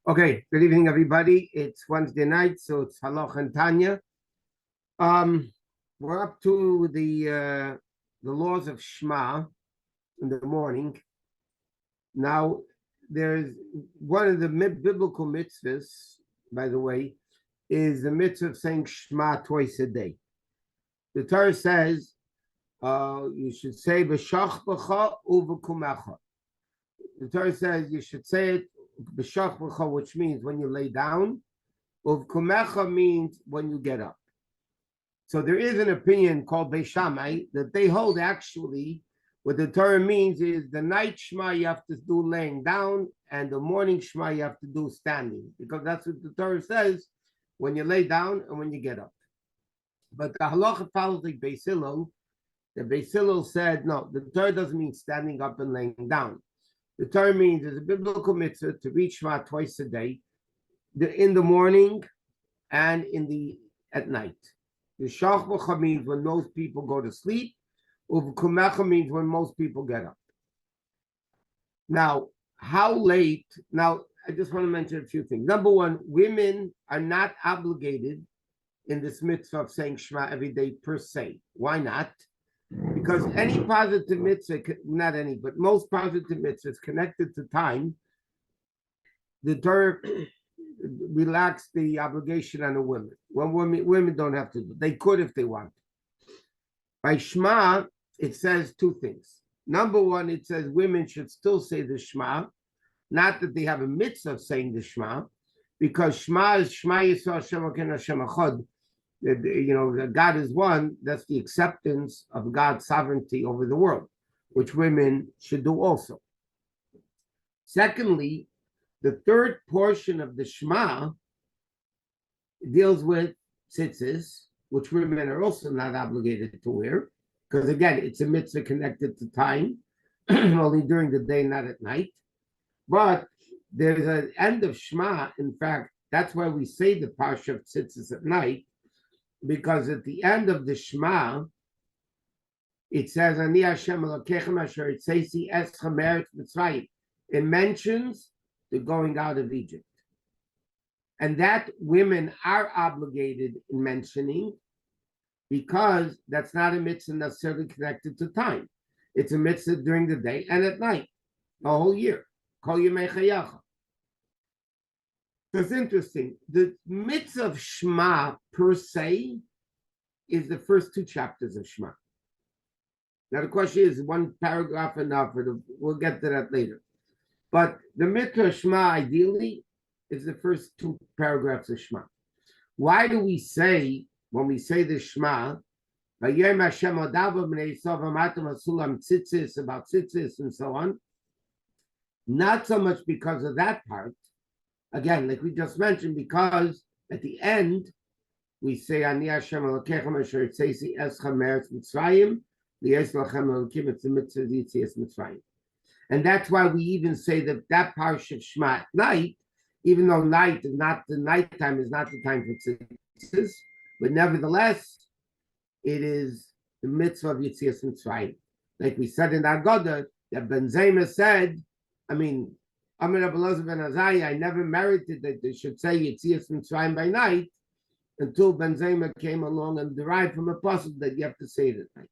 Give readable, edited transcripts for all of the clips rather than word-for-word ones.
Okay, good evening, everybody. It's Wednesday night, so it's halacha and Tanya. We're up to the laws of Shema in the morning. Now, there's one of the biblical mitzvahs, by the way, is the mitzvah of saying Shema twice a day. The Torah says you should say b'shachbacha u'v'kumecha. The Torah says you should say it b'shachbacha, which means when you lay down. U'v'kumecha means when you get up. So there is an opinion called Beis Shammai that they hold actually what the Torah means is the night Shema you have to do laying down and the morning Shema you have to do standing, because that's what the Torah says when you lay down and when you get up. But the halacha follows like Beis Hillel. The Beis Hillel said, no, the Torah doesn't mean standing up and laying down. The Torah means it's a biblical mitzvah to read Shema twice a day, in the morning and at night. The shachbacha means when most people go to sleep. Uv'kumecha means when most people get up. Now, how late? Now, I just want to mention a few things. Number one, women are not obligated in this mitzvah of saying Shema every day per se. Why not? Because any positive mitzvah, not any, but most positive mitzvahs connected to time, the Torah relaxed the obligation on the women. When women don't have to do, they could if they want. By Shema, it says two things. Number one, it says women should still say the Shema, not that they have a mitzvah of saying the Shema, because Shema is Shema Yisrael Hashem Elokeinu Hashem Echad. God is one. That's the acceptance of God's sovereignty over the world, which women should do also. Secondly, the third portion of the Shema deals with tzitzis, which women are also not obligated to wear, because again, it's a mitzvah connected to time, only during the day, not at night. But there's an end of Shema. In fact, that's why we say the parsha of tzitzis at night, because at the end of the Shema, it says, Ani Hashem Elokechem asher hitzeichi eschem me'eretz Mitzrayim. It mentions the going out of Egypt. And that women are obligated in mentioning, because that's not a mitzvah necessarily connected to time. It's a mitzvah during the day and at night, the whole year. Kol yemei chayacha. That's interesting. The mitzvah of Shema per se is the first two chapters of Shema. Now the question is, one paragraph enough? We'll get to that later. But the mitzvah of Shema ideally is the first two paragraphs of Shema. Why do we say, when we say the Shema, about tzitzis and so on, not so much because of that part. Again, like we just mentioned, because at the end, we say, Ani Hashem Elokechem asher hitzeichi eschem me'eretz Mitzrayim, li'es lachem Elokim, it's the mitzvah of Yitzias Mitzrayim. And that's why we even say that parsha of Shema at night, even though night is not the nighttime, is not the time for tzitzis, but nevertheless, it is the mitzvah of Yitzias Mitzrayim. Like we said in the Agada, that Ben Zoma said, Amar Rabbi Elazar ben Azariah, I never merited that they should say Yitzias Mitzrayim by night until Ben Zoma came along and derived from a pasuk that you have to say it at night.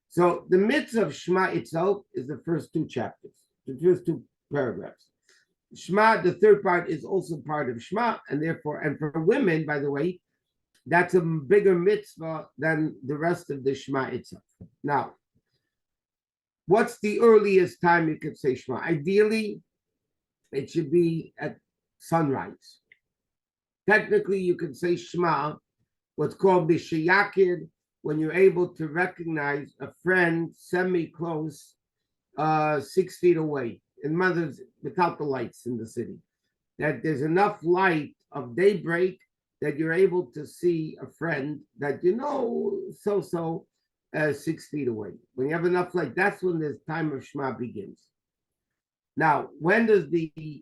So the mitzvah of Shema itself is the first two chapters, the first two paragraphs. Shema, the third part, is also part of Shema, and therefore, and for women, by the way, that's a bigger mitzvah than the rest of the Shema itself. Now, what's the earliest time you could say Shema? Ideally, it should be at sunrise. Technically, you could say Shema, what's called the Sheyakid, when you're able to recognize a friend semi-close, 6 feet away, in others, without the lights in the city. That there's enough light of daybreak that you're able to see a friend that you know 6 feet away. When you have enough light, that's when the time of Shema begins. Now, when does the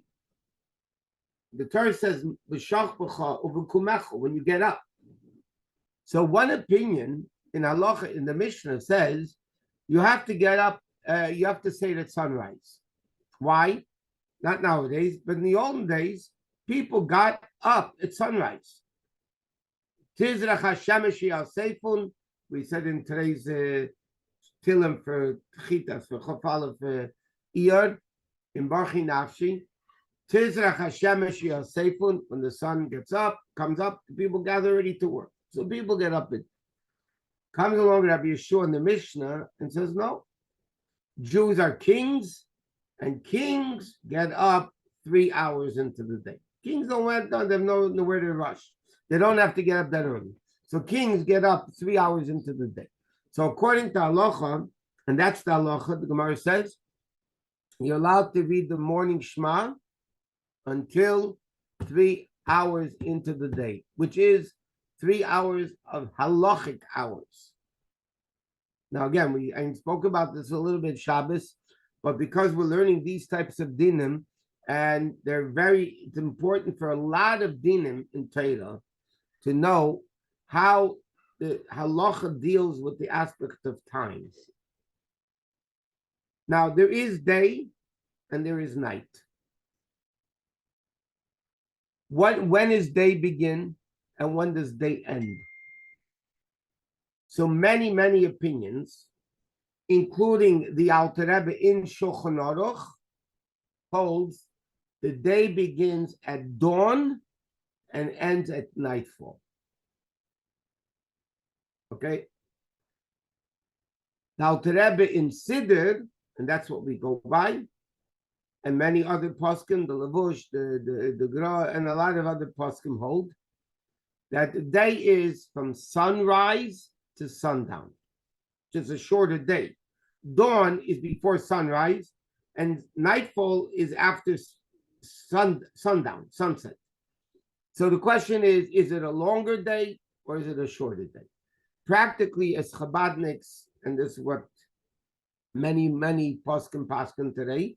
Torah says when you get up? So one opinion in halacha in the Mishnah says you have to get up. You have to say it at sunrise. Why? not nowadays, but in the olden days, people got up at sunrise. Tizrach HaShemesh Al Seifun, we said in today's Tilim for Chitas, for Chofala, for Iyar, in Barchi Nafshi. Tizrach HaShemesh Al Seifun, when the sun comes up, the people gather ready to work. So people get up. It comes along Rabbi Yeshua in the Mishnah and says, no, Jews are kings, and kings get up 3 hours into the day. Kings they have nowhere to rush. They don't have to get up that early. So kings get up 3 hours into the day. So according to halacha, and that's the halacha, the Gemara says, you're allowed to read the morning Shema until 3 hours into the day, which is 3 hours of halachic hours. Now again, I spoke about this a little bit Shabbos, but because we're learning these types of dinim, and it's important for a lot of dinim in Torah to know how the halacha deals with the aspect of times. Now, there is day and there is night. When does day begin and when does day end? So many opinions, including the Alter Rebbe in Shulchan Aruch, holds the day begins at dawn and ends at nightfall. Okay? The Alter Rebbe in Siddur, and that's what we go by, and many other poskim, the Lavush, the Gra, and a lot of other poskim hold that the day is from sunrise to sundown, just a shorter day. Dawn is before sunrise, and nightfall is after sundown, sunset. So the question is it a longer day or is it a shorter day? Practically, as Chabadniks, and this is what many poskim today,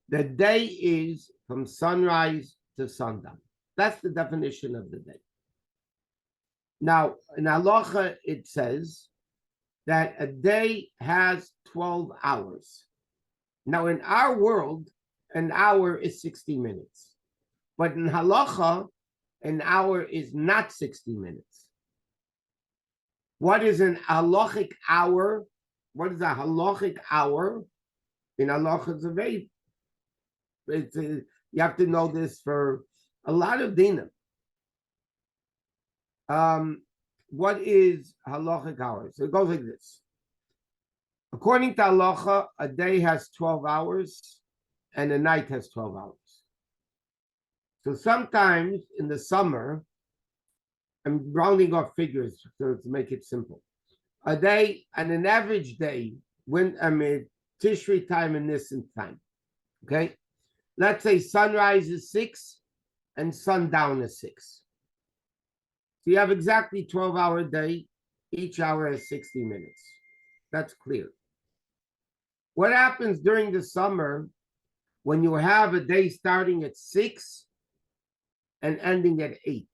the day is from sunrise to sundown. That's the definition of the day. Now, in halacha, it says that a day has 12 hours. Now, in our world, an hour is 60 minutes. But in halacha, an hour is not 60 minutes. What is an halachic hour? What is a halachic hour? In halacha, you have to know this for a lot of dinim. What is halachic hour? So it goes like this. According to halacha, a day has 12 hours and a night has 12 hours. So sometimes in the summer, I'm rounding off figures to make it simple. A day, and an average day, Tishri time and Nisan time. Okay? Let's say sunrise is 6 and sundown is 6. So you have exactly 12-hour day. Each hour has 60 minutes. That's clear. What happens during the summer when you have a day starting at 6 and ending at 8?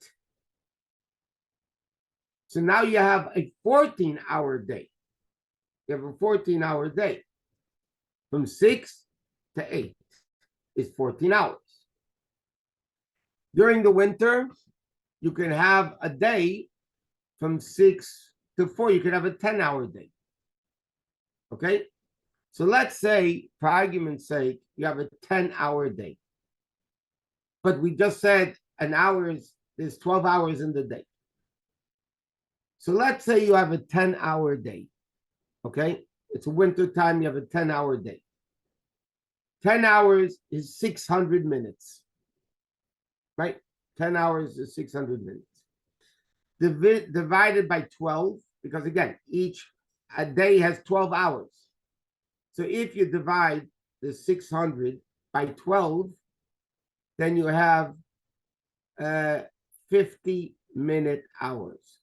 So now you have a 14-hour day. You have a 14-hour day. From 6 to 8 is 14 hours. During the winter, you can have a day from 6 to 4. You can have a 10-hour day. Okay? So let's say, for argument's sake, you have a 10-hour day. But we just said an hour there's 12 hours in the day. So let's say you have a 10-hour day. Okay? It's winter time, you have a 10-hour day. 10 hours is 600 minutes. Right? 10 hours is 600 minutes. Divided by 12, because again, a day has 12 hours. So if you divide the 600 by 12, then you have 50-minute hours.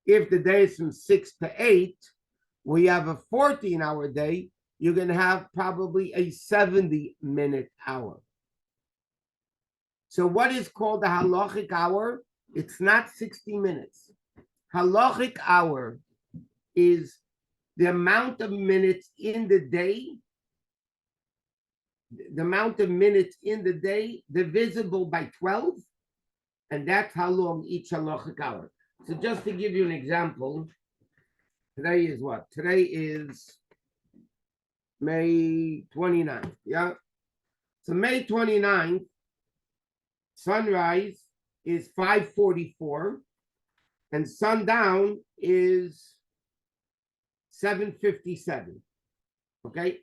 If the day is from 6 to 8, we have a 14-hour day, you're going to have probably a 70-minute hour. So what is called the halachic hour? It's not 60 minutes. Halachic hour is the amount of minutes in the day the amount of minutes in the day divisible by 12, and that's how long each halachic hour. So just to give you an example, today is what? Today is May 29th, yeah? So May 29th, sunrise is 5:44, and sundown is 7:57, okay?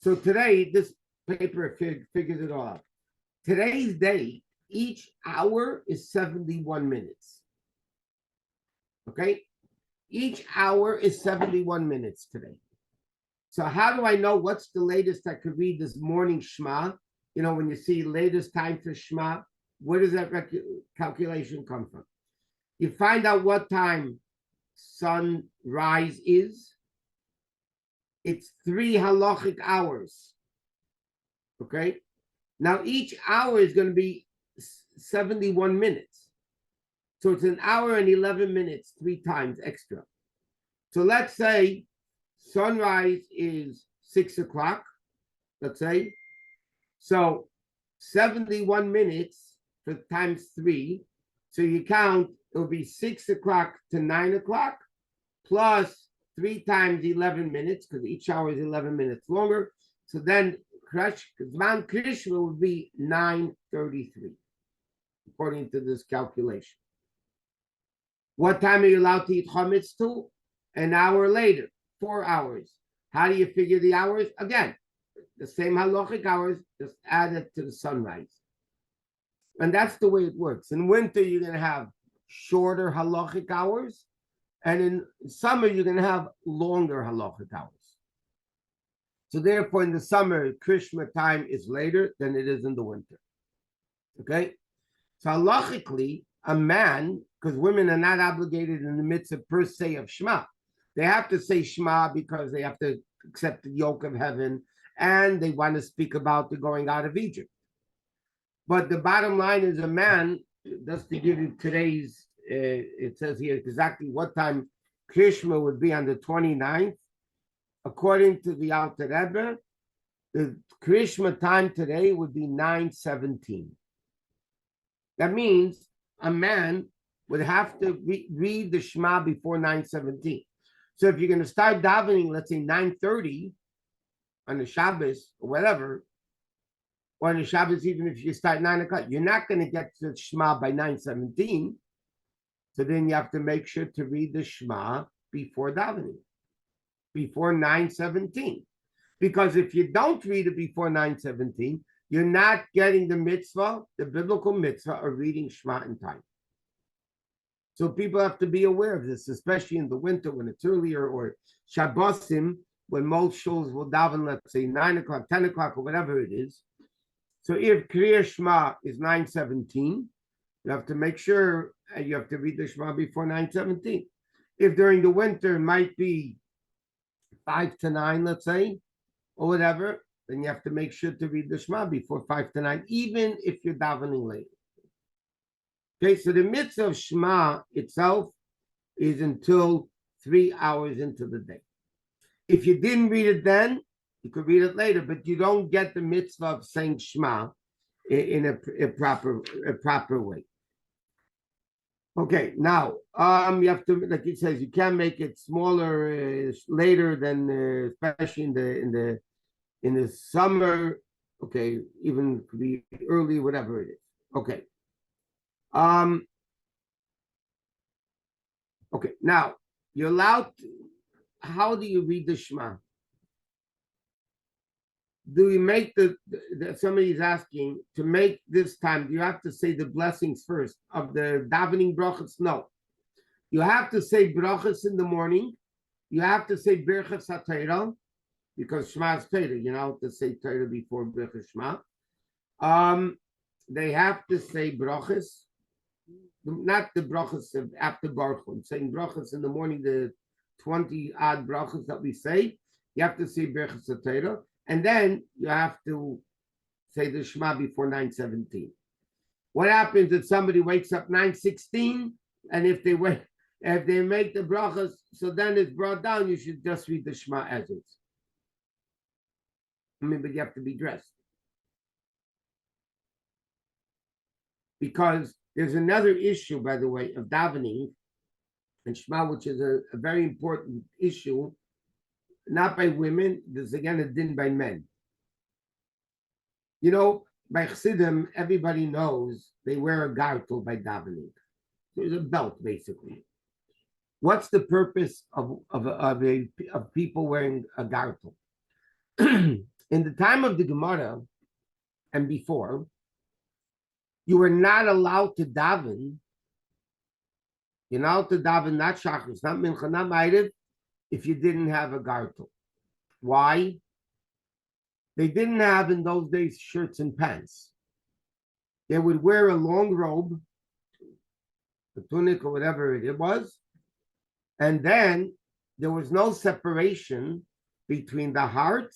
So today, this paper figures it all out. Today's day, each hour is 71 minutes, okay? Each hour is 71 minutes today. So how do I know what's the latest I could read this morning Shema? You know, when you see latest time for Shema, where does that calculation come from? You find out what time sunrise is. It's 3 halachic hours. Okay? Now each hour is going to be 71 minutes. So it's an hour and 11 minutes, 3 times extra. So let's say sunrise is 6 o'clock, let's say. So 71 minutes for times 3. So you count, it'll be 6 o'clock to 9 o'clock plus 3 times 11 minutes, because each hour is 11 minutes longer. So then Zman Krishma would be 9:33, according to this calculation. What time are you allowed to eat chametz to? An hour later, 4 hours. How do you figure the hours? Again, the same halachic hours, just add it to the sunrise. And that's the way it works. In winter, you're going to have shorter halachic hours, and in summer, you're going to have longer halachic hours. So therefore, in the summer, Krishma time is later than it is in the winter. Okay? So halachically, a man, because women are not obligated in the mitzvah per se of Shema, they have to say Shema because they have to accept the yoke of heaven, and they want to speak about the going out of Egypt. But the bottom line is, a man, just to give you today's, it says here exactly what time Krishma would be on the 29th. According to the Alter Rebbe, the Krishma time today would be 9:17. That means a man would have to read the Shema before 9:17. So if you're going to start davening, let's say 9:30 on the Shabbos or whatever, or on the Shabbos, even if you start 9 o'clock, you're not going to get to the Shema by 9:17. So then you have to make sure to read the Shema before davening, before 9:17. Because if you don't read it before 9:17, you're not getting the mitzvah, the biblical mitzvah of reading Shema in time. So people have to be aware of this, especially in the winter when it's earlier, or Shabbosim, when most shuls will daven, let's say 9 o'clock, 10 o'clock, or whatever it is. So if Kriya Shema is 9:17, you have to make sure you have to read the Shema before 9:17. If during the winter it might be 5 to 9, let's say, or whatever, then you have to make sure to read the Shema before 5 to 9, even if you're davening later. Okay, so the mitzvah of Shema itself is until 3 hours into the day. If you didn't read it then, you could read it later, but you don't get the mitzvah of saying Shema in a proper way. Okay, now you have to, like it says, you can make it smaller later than, especially in the summer. Okay, even could be early, whatever it is. Okay. Okay, now you're allowed to, how do you read the Shema? Do we make somebody's asking, to make this time, do you have to say the blessings first of the davening brachas? No. You have to say brachas in the morning. You have to say birchas HaTorah, because Shema is Torah, you know, to say Torah before birchas Shema. They have to say brachas, not the brachas after Baruch Hu. I'm saying brachas in the morning, the 20 odd brachas that we say. You have to say birchas HaTorah. And then you have to say the Shema before 9:17. What happens if somebody wakes up 9:16, and if they make the brachas, so then it's brought down, you should just read the Shema as is. I mean, but you have to be dressed. because there's another issue, by the way, of davening and Shema, which is a very important issue, not by women. There's again a din by men. You know, by Chassidim, everybody knows they wear a gartel by davening. There's a belt, basically. What's the purpose of people wearing a gartel? In the time of the Gemara and before, you were not allowed to daven. You're not allowed to daven, not shachris, not mincha, not ma'ariv, if you didn't have a gartel. Why? They didn't have in those days shirts and pants. They would wear a long robe, a tunic or whatever it was, and then there was no separation between the heart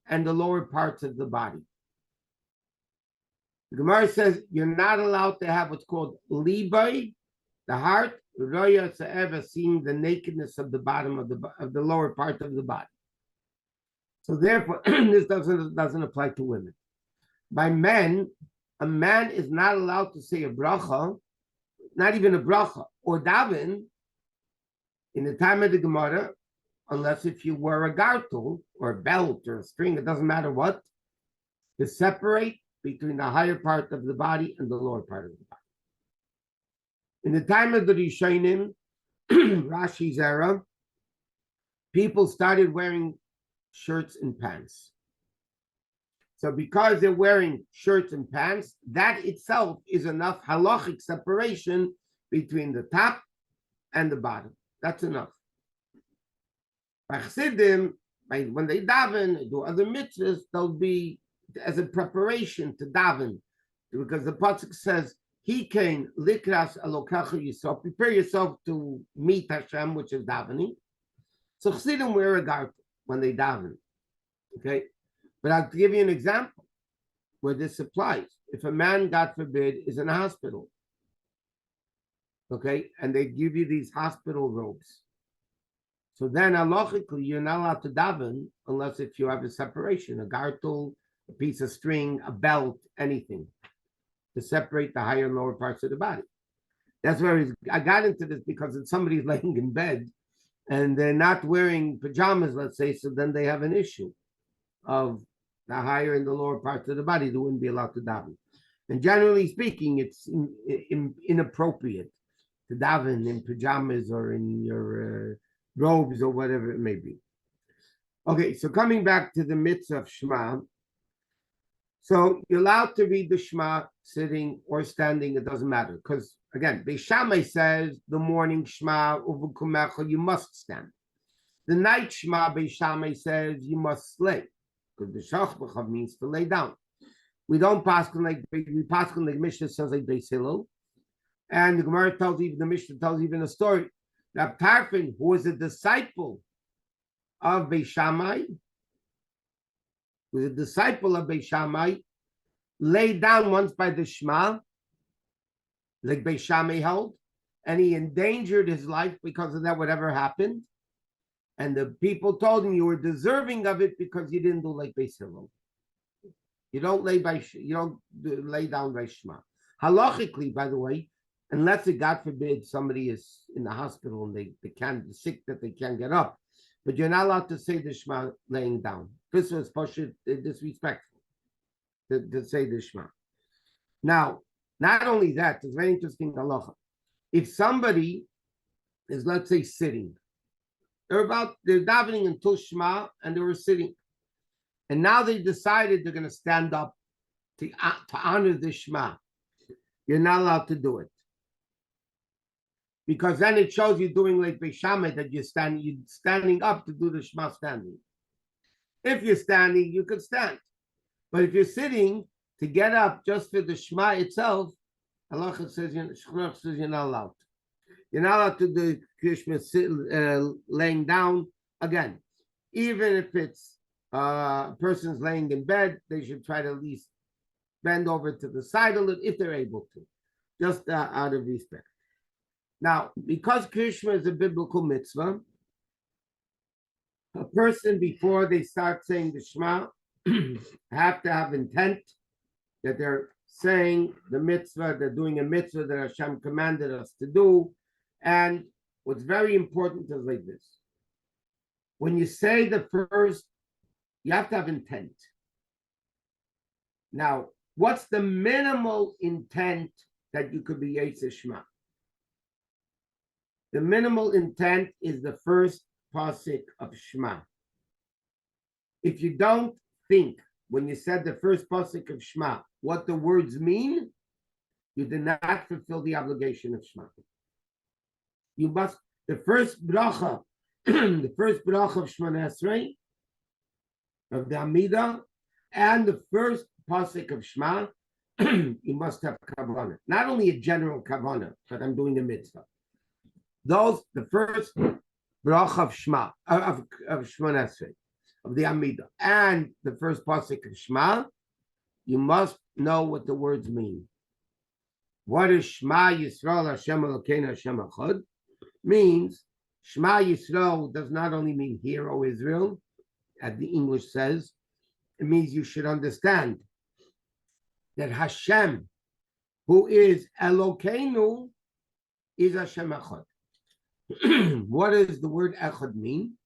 and the lower parts of the body. The Gemara says you're not allowed to have what's called libay, the heart, roya ever seeing the nakedness of the bottom of the lower part of the body. So therefore, this doesn't apply to women. By men, a man is not allowed to say a bracha, not even a bracha, or daven in the time of the Gemara, unless if you wear a gartel or a belt or a string, it doesn't matter what, to separate between the higher part of the body and the lower part of the body. In the time of the Rishonim, Rashi's era, people started wearing shirts and pants. So because they're wearing shirts and pants, that itself is enough halachic separation between the top and the bottom. That's enough. By Chassidim, when they daven, do other mitzvahs, they'll be as a preparation to daven. Because the pasuk says, he came likras alokacha Yisrael, prepare yourself to meet Hashem, which is davening. So Chassidim wear a garter when they daven. Okay? But I'll give you an example where this applies. If a man, God forbid, is in a hospital, okay, and they give you these hospital robes, so then halachically you're not allowed to daven unless if you have a separation, a gartel, a piece of string, a belt, anything to separate the higher and lower parts of the body. That's where I got into this because if somebody's laying in bed and they're not wearing pajamas, let's say, so then they have an issue of the higher and the lower parts of the body. They wouldn't be allowed to daven. And generally speaking, it's inappropriate to daven in pajamas or in your robes or whatever it may be. Okay, so coming back to the mitzvah of Shema. So you're allowed to read the Shema sitting or standing, it doesn't matter. Because again, Bais Shammai says the morning Shema, you must stand. The night Shema, Bais Shammai says you must lay. Because the shachbachav means to lay down. We don't paskin like Mishnah says like Beis Hillel, and the Gemara tells even the Mishnah tells even a story that Tarfin, who was a disciple of Bais Shammai, laid down once by the Shema, like Bais Shammai held, and he endangered his life because of that. Whatever happened. And the people told him you were deserving of it because you didn't do like Beis Hillel. You don't lay down by Shema. Halachically, by the way, unless God forbid somebody is in the hospital and they can't sick that they can't get up, but you're not allowed to say the Shema laying down. This was disrespectful to say the Shema. Now, not only that, it's very interesting halacha. If somebody is, let's say, sitting. They're davening until Shema, and they were sitting. And now they decided they're going to stand up to honor the Shema. You're not allowed to do it. Because then it shows you doing like Bais Shammai, that you're standing up to do the Shema standing. If you're standing, you could stand. But if you're sitting to get up just for the Shema itself, halacha says you're not allowed. You're not allowed to do Krishma laying down. Again, even if it's a person's laying in bed, they should try to at least bend over to the side a little if they're able to, just out of respect. Now, because Krishma is a biblical mitzvah, a person before they start saying the Shema have to have intent that they're saying the mitzvah, they're doing a mitzvah that Hashem commanded us to do. And what's very important is like this. When you say the first, you have to have intent. Now, what's the minimal intent that you could be Yetzer Shema? The minimal intent is the first pasuk of Shema. If you don't think when you said the first pasuk of Shema what the words mean, you did not fulfill the obligation of Shema. You must, the first bracha, the first bracha of Shemona Esrei, of the Amidah, and the first pasuk of Shema, you must have kavanah. Not only a general kavanah, but I'm doing a mitzvah. Those, the first bracha of Shema, of Shemona Esrei, of the Amidah, and the first pasuk of Shema, you must know what the words mean. What is Shema Yisrael Hashem Elokeinu Hashem Echad? Means Shema Yisrael does not only mean hear, O Israel, as the English says. It means you should understand that Hashem, who is Elokeinu, is Hashem Echad. What does the word Echad mean?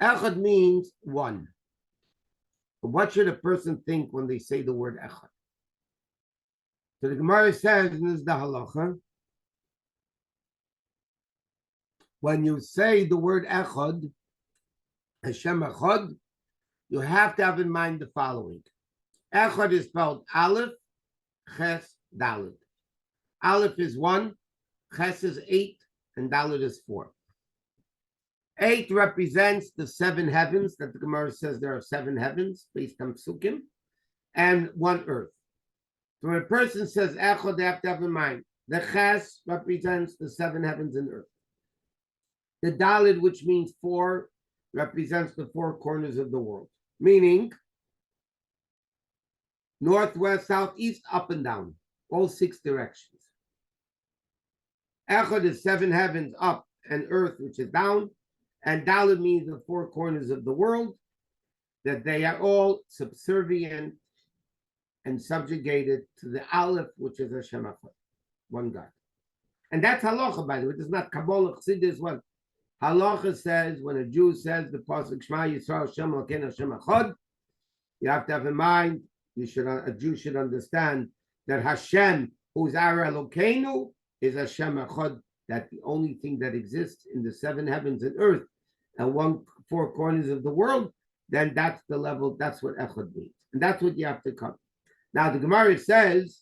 Echad means one. What should a person think when they say the word Echad? So the Gemara says, and this is the halacha, when you say the word Echad, Hashem Echad, you have to have in mind the following. Echad is spelled Aleph, Ches, Dalet. Aleph is 1, Ches is 8, and Dalet is 4. 8 represents the 7 heavens that the Gemara says there are 7 heavens based on Psukim, and 1 earth. So when a person says Echad, they have to have in mind the Ches represents the 7 heavens and earth. The Dalet, which means 4, represents the 4 corners of the world, meaning north, west, south, east, up and down, all 6 directions. Echad is 7 heavens up and earth, which is down, and Dalet means the 4 corners of the world, that they are all subservient and subjugated to the Aleph, which is Hashem Echad, one God. And that's halacha, by the way. It's not Kabbalah, Chassidus, what halacha says when a Jew says the pasuk Shema Yisrael Hashem Elokeinu Hashem Echad. You have to have in mind, a Jew should understand that Hashem, who's our Elokeinu, is Hashem Echad. That's the only thing that exists in the 7 heavens and earth and 4 corners of the world. Then that's the level. That's what Echad means, and that's what you have to come. Now the Gemara says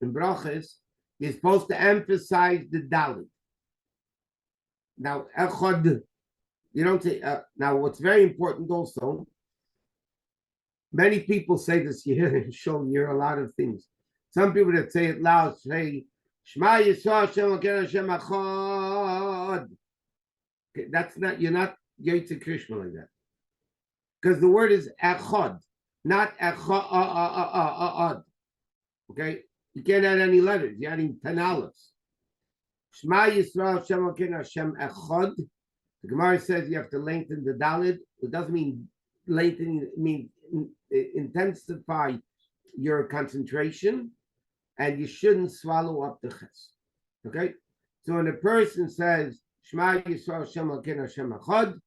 in Brachos, you're supposed to emphasize the Dalet. Now Echad, you don't say. Now what's very important also, many people say this here and show here a lot of things. Some people that say it loud say Shema Yisrael Hashem Elokeinu Hashem Echad. Okay, that's not, you're not Yetzer Krishma like that, because the word is Echad, not Echad. Okay, you can't add any letters. You're adding 10 aleph. Shema Yisrael Hashem Elokeinu Hashem Echad. The Gemara says you have to lengthen the Dalet. It doesn't mean lengthen. It means intensify your concentration, and you shouldn't swallow up the Ches. Okay, so when a person says Shema Yisrael Hashem Elokeinu Hashem Echad,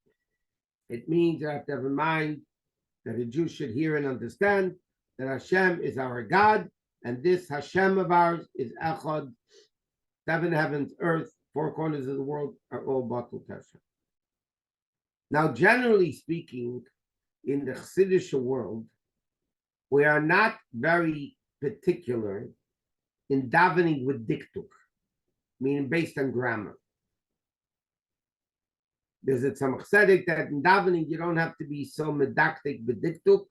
it means you have to have in mind that a Jew should hear and understand that Hashem is our God, and this Hashem of ours is Echad. 7 heavens, earth, 4 corners of the world are all Batul Tesha. Now, generally speaking, in the Chassidish world, we are not very particular in davening with diktuk, meaning based on grammar. There's a tzemach tzedek that in davening you don't have to be so medaktik b'diktuk.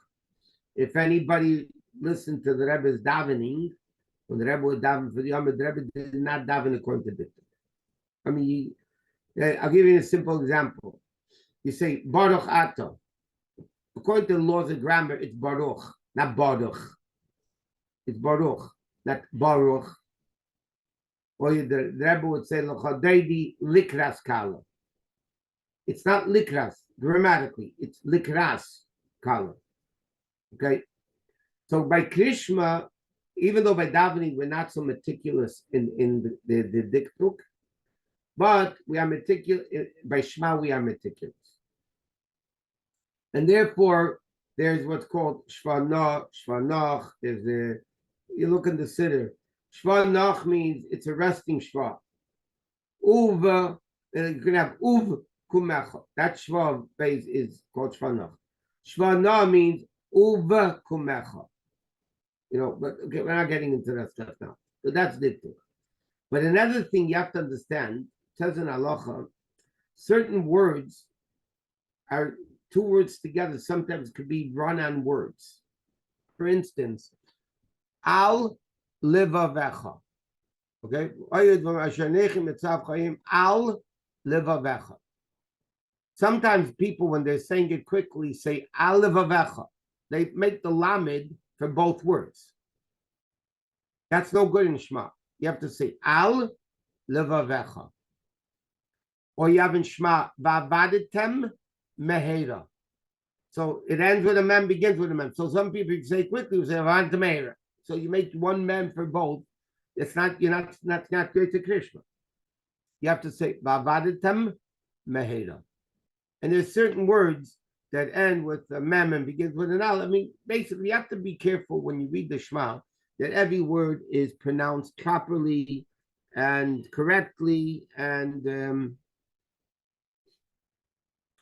If anybody listened to the Rebbe's davening, when the Rebbe would daven for the Yom, the Rebbe did not daven according to diktuk. I mean, I'll give you a simple example. You say Baruch Ato. According to the laws of grammar, it's Baruch, not Baruch. It's Baruch, not Baruch. Or the Rebbe would say L'chodedi Likras Kala. It's not Likras grammatically. It's Likras Kala. Okay. So by Krishma, even though by davening we're not so meticulous in the diktuk, but we are meticulous by Shema. We are meticulous, and therefore there's what's called shvanach. There's you look in the siddur. Shvanach means it's a resting shva. Uva, you can have uv kumecha. That shva base is called shvanach. Shvanah means uva kumecha. But okay, we're not getting into that stuff now. So that's diktuk. But another thing you have to understand, it says in halacha, certain words are two words together, sometimes could be run-on words. For instance, al levavecha. Okay? Al levavecha. Sometimes people, when they're saying it quickly, say al levavecha. They make the lamed for both words. That's no good in Shema. You have to say al levavecha. Or you have in Shema va'avadtem mehera. So it ends with a mem, begins with a mem. So some people say quickly, you say va'avadtem mehera. So you make one mem for both. It's not, you're not great to Krishna. You have to say va'avadtem mehera. And there's certain words that end with a mem and begins with an al. I mean, basically, you have to be careful when you read the Shema that every word is pronounced properly and correctly. And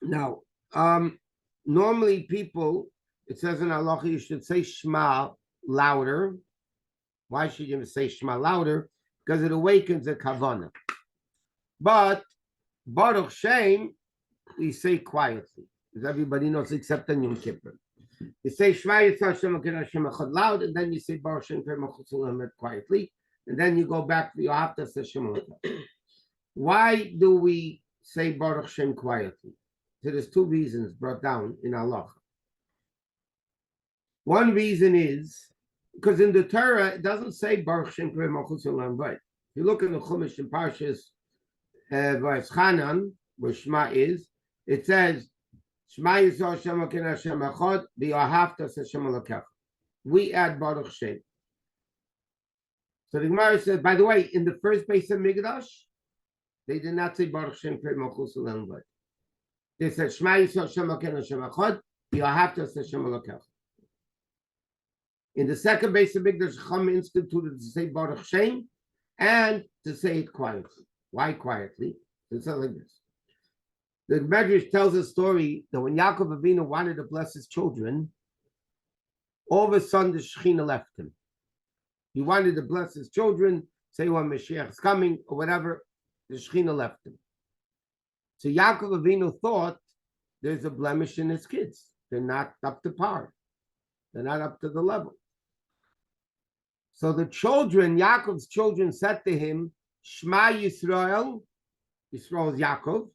now, normally people, it says in halacha, you should say Shema louder. Why should you say Shema louder? Because it awakens a kavanah. But Baruch Shem, we say quietly, as everybody knows, except on Yom Kippur. You say Shema Yisrael Shem Elokeinu Hashem Echad loud, and then you say Baruch Shem quietly, and then you go back to your Haftas Hashem. Why do we say Baruch Shem quietly? So there's two reasons brought down in halacha. One reason is because in the Torah it doesn't say Baruch Shem Malchus Olam. If you look in the Chumash in Parshas Vayeschanan, where Shema is, it says Shema Yisrael Hashem Elokeinu Hashem Echad v'Ahavta Hashem Elokecha. We add Baruch Shem. So the Gemara says, by the way, in the first Bais Din, they did not say Baruch Shem Malchus Olam. They said Shema Yisrael Hashem Elokeinu Hashem Echad v'Ahavta Hashem Elokecha. In the second Bais Din, Chacham instituted to say Baruch Shem and to say it quietly. Why quietly? It's not like this. The Medrash tells a story that when Yaakov Avinu wanted to bless his children, all of a sudden the Shekhinah left him. He wanted to bless his children, say when Mashiach is coming or whatever, the Shekhinah left him. So Yaakov Avinu thought there's a blemish in his kids. They're not up to par. They're not up to the level. So the children, Yaakov's children, said to him, Shema Yisrael, Yisrael is Yaakov,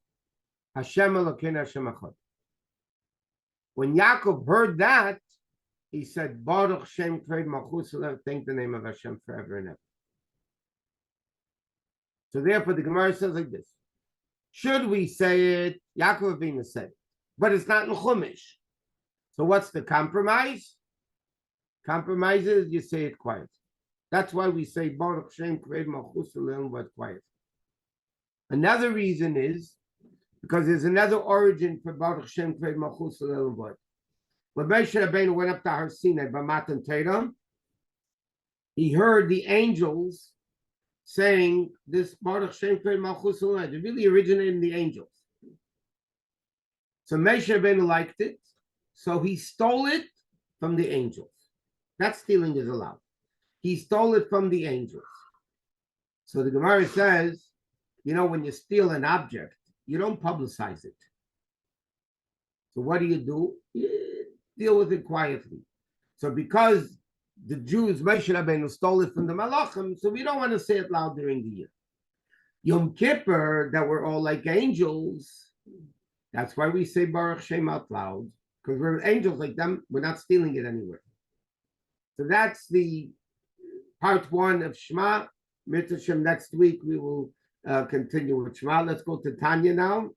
Hashem Elokeinu Hashem Echad. When Yaakov heard that, he said, Baruch Shem Kved Malchus Olam, thank the name of Hashem forever and ever. So therefore the Gemara says like this. Should we say it? Yaakov Avinu said it, but it's not in Chumash. So what's the compromise? Compromise is you say it quiet. That's why we say Baruch Shem Kved Malchus Olam, but quiet. Another reason is because there's another origin for Baruch Shem Kved Malchus Olam. When Moshe Rabbeinu went up to Har Sinai by Matan Torah, he heard the angels saying this Baruch Shem Kved Malchus Olam. It really originated in the angels. So Moshe Rabbeinu liked it, so he stole it from the angels. That stealing is allowed. He stole it from the angels. So the Gemara says, when you steal an object, you don't publicize it. So what do? You deal with it quietly. So because the Jews, Moshe Rabbeinu, stole it from the Malachim, so we don't want to say it loud during the year. Yom Kippur, that we're all like angels, that's why we say Baruch Shem out loud, because we're angels like them, we're not stealing it anywhere. So that's the part one of Shema. Mitzvah Shem, next week we will continue with Shema. Let's go to Tanya now.